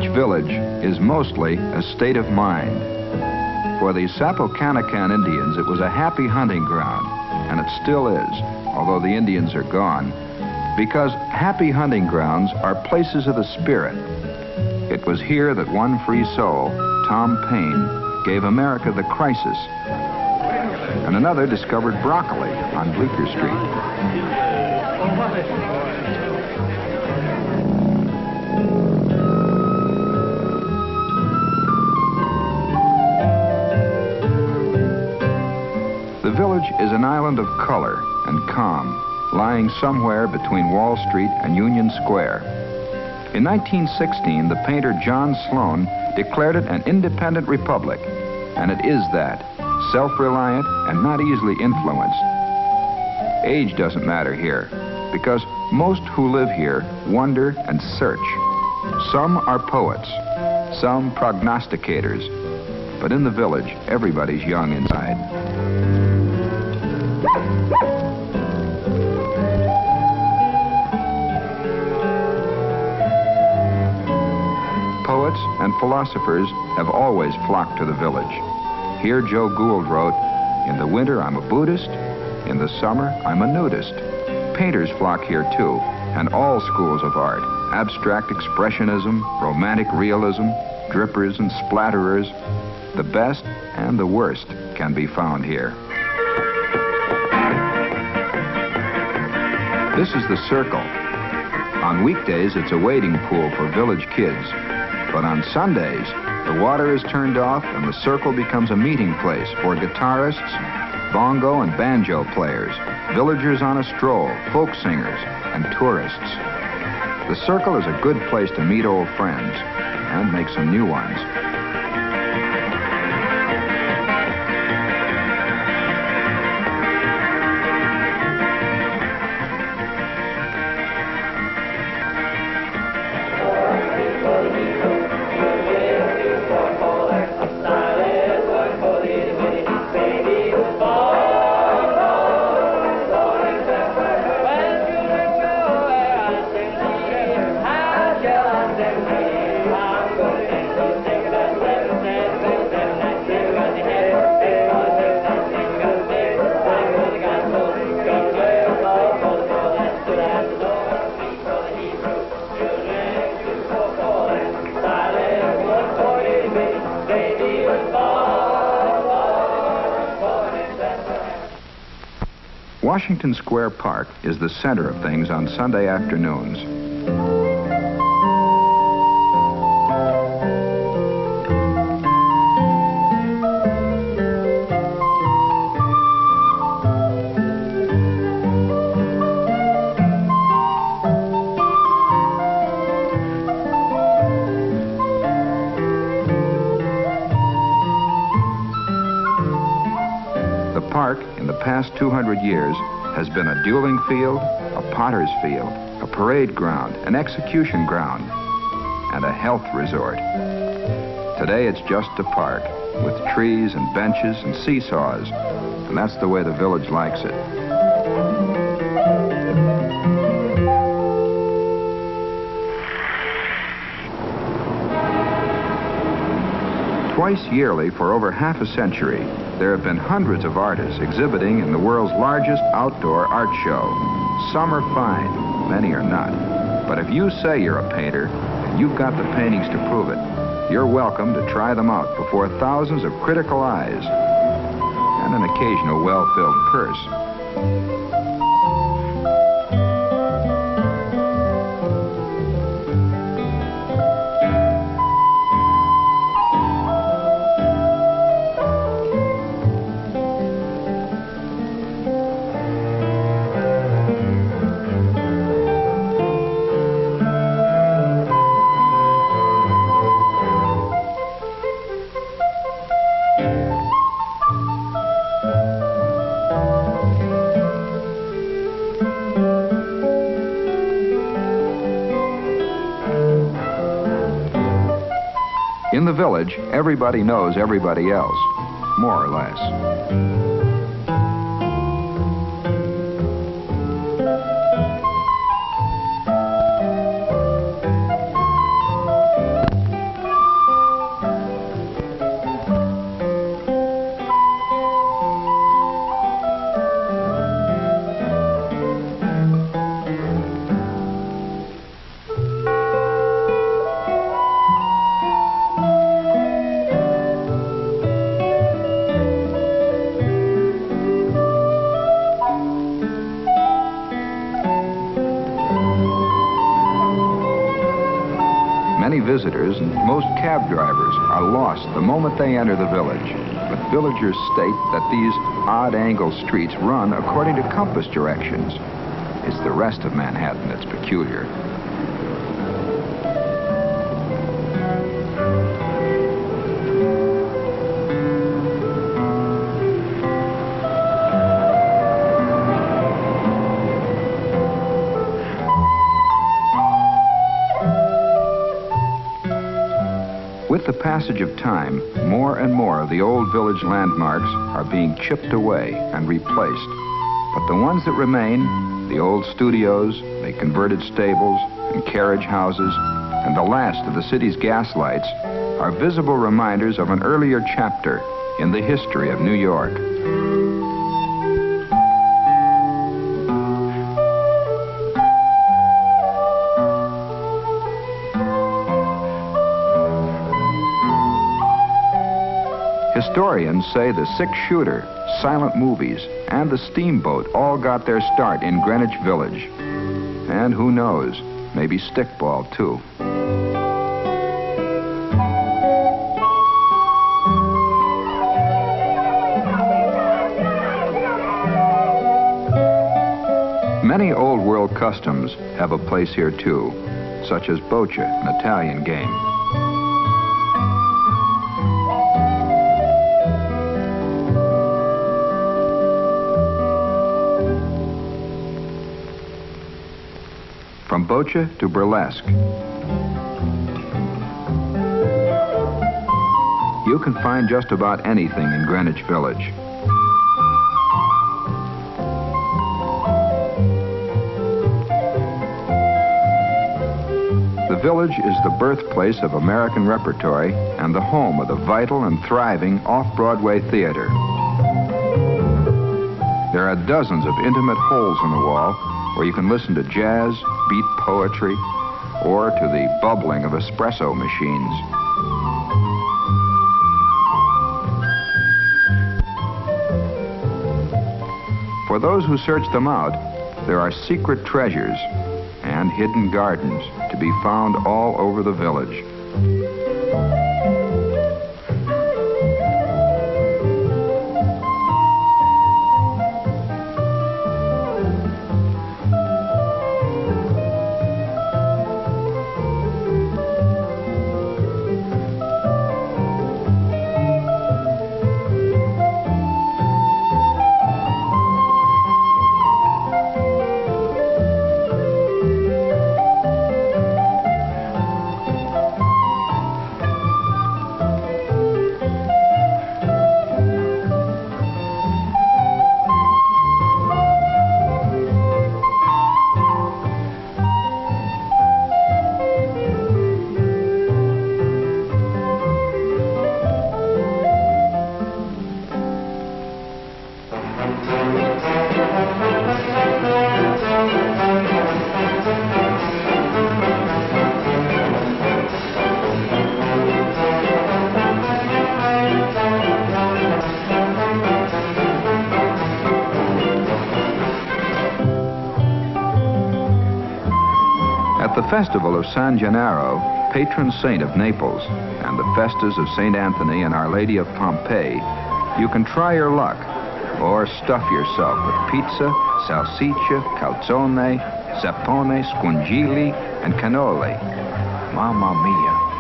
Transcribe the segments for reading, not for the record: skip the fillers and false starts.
Greenwich Village is mostly a state of mind. For the Sapocanacan Indians, it was a happy hunting ground, and it still is, although the Indians are gone, because happy hunting grounds are places of the spirit. It was here that one free soul, Tom Paine, gave America the crisis, and another discovered broccoli on Bleecker Street. The village is an island of color and calm, lying somewhere between Wall Street and Union Square. In 1916, the painter John Sloan declared it an independent republic, and it is that, self-reliant and not easily influenced. Age doesn't matter here, because most who live here wonder and search. Some are poets, some prognosticators, but in the village, everybody's young inside. Poets and philosophers have always flocked to the village. Here Joe Gould wrote, "In the winter I'm a Buddhist, in the summer I'm a nudist." Painters flock here too, and all schools of art, abstract expressionism, romantic realism, drippers and splatterers, the best and the worst can be found here. This is the Circle. On weekdays, it's a wading pool for village kids. But on Sundays, the water is turned off and the Circle becomes a meeting place for guitarists, bongo and banjo players, villagers on a stroll, folk singers, and tourists. The Circle is a good place to meet old friends and make some new ones. Washington Square Park is the center of things on Sunday afternoons. The park, in the past 200 years, has been a dueling field, a potter's field, a parade ground, an execution ground, and a health resort. Today it's just a park, with trees and benches and seesaws, and that's the way the village likes it. Twice yearly for over half a century, there have been hundreds of artists exhibiting in the world's largest outdoor art show. Some are fine, many are not. But if you say you're a painter, and you've got the paintings to prove it, you're welcome to try them out before thousands of critical eyes and an occasional well-filled purse. In the village, everybody knows everybody else, more or less. Many visitors and most cab drivers are lost the moment they enter the village. But villagers state that these odd-angle streets run according to compass directions. It's the rest of Manhattan that's peculiar. With the passage of time, more and more of the old village landmarks are being chipped away and replaced. But the ones that remain, the old studios, the converted stables and carriage houses, and the last of the city's gas lights, are visible reminders of an earlier chapter in the history of New York. Historians say the six-shooter, silent movies, and the steamboat all got their start in Greenwich Village. And who knows, maybe stickball, too. Many old-world customs have a place here, too, such as bocce, an Italian game. From bocce to burlesque. You can find just about anything in Greenwich Village. The village is the birthplace of American repertory and the home of the vital and thriving off-Broadway theater. There are dozens of intimate holes in the wall where you can listen to jazz, beat poetry, or to the bubbling of espresso machines. For those who search them out, there are secret treasures and hidden gardens to be found all over the village. At the festival of San Gennaro, patron saint of Naples, and the festas of St. Anthony and Our Lady of Pompeii, you can try your luck or stuff yourself with pizza, salsiccia, calzone, sapone, scungili, and cannoli. Mamma mia.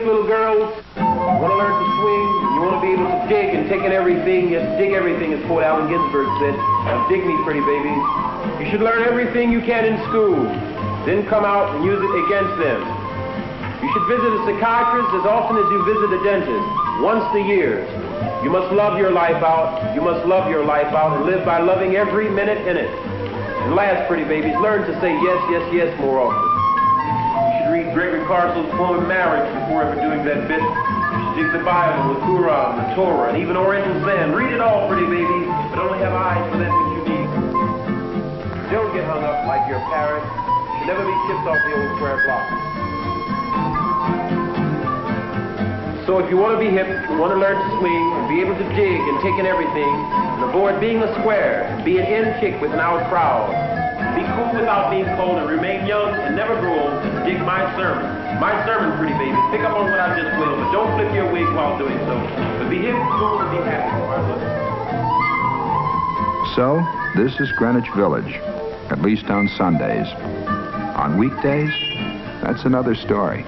hip little girls, you want to learn to swing, you want to be able to dig and take in everything. Yes, dig everything, as poet Allen Ginsberg said. Now dig me, pretty babies. You should learn everything you can in school, then come out and use it against them. You should visit a psychiatrist as often as you visit a dentist, once a year. You must love your life out. You must love your life out and live by loving every minute in it. And last, pretty babies, learn to say yes, yes, yes more often. You should read Gregory Carswell's poem Marriage before ever doing that bit. You should dig the Bible, the Quran, the Torah, and even Oriental Zen. Read it all, pretty babies, but only have eyes for that which you need. Don't get hung up like your parents. You should never be kicked off the old square block. So if you want to be hip, you want to learn to swing, and be able to dig and take in everything, and avoid being a square, be an in chick with an out crowd, be cool without being cold, and remain young and never grow old, and dig my sermon. My sermon, pretty baby. Pick up on what I just will, but don't flip your wig while doing so. But be hip, cool, and be happy. So, this is Greenwich Village, at least on Sundays. On weekdays, that's another story.